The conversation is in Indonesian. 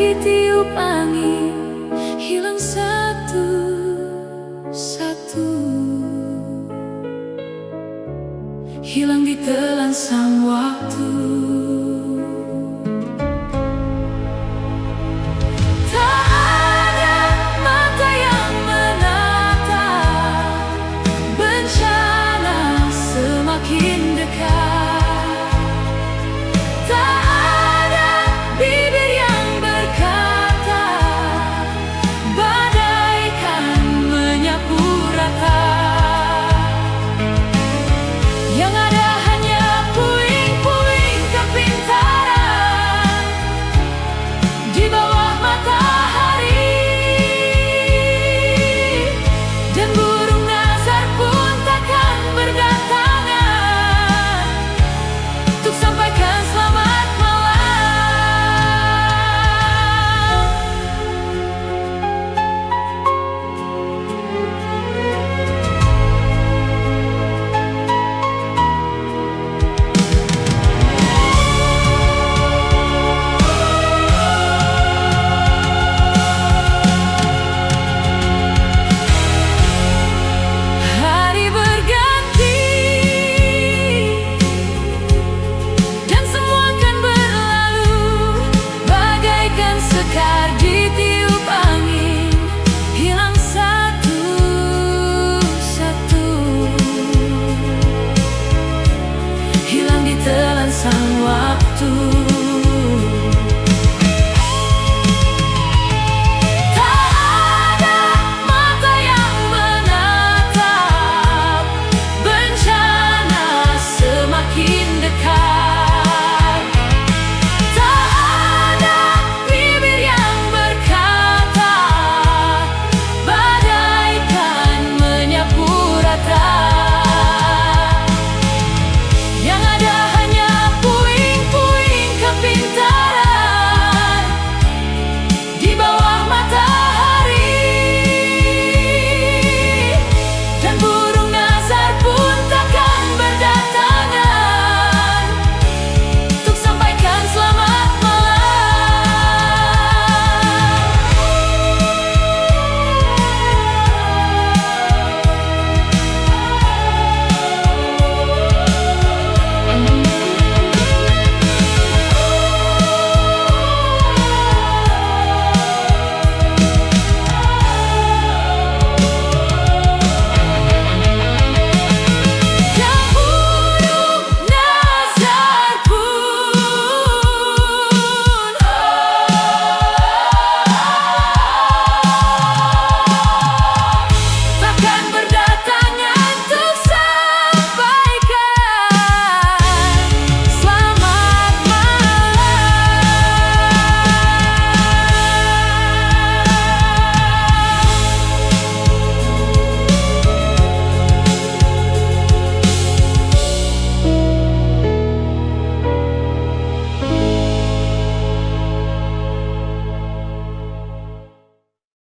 ditiup angin, hilang satu-satu, hilang ditelan sang waktu. Tak ada mata yang menatap, bencana semakin dekat. Tak ada bibir yang berkata, badai kan menyapu rata. Yang ada hanya puing-puing kepintaran di bawah matahari, dan burung nazar pun takkan berdatangan untuk sampaikan selamat malam. Hari berganti dan semua akan berlalu, bagaikan sekar ditiup angin, hilang satu-satu, hilang ditelan sang waktu.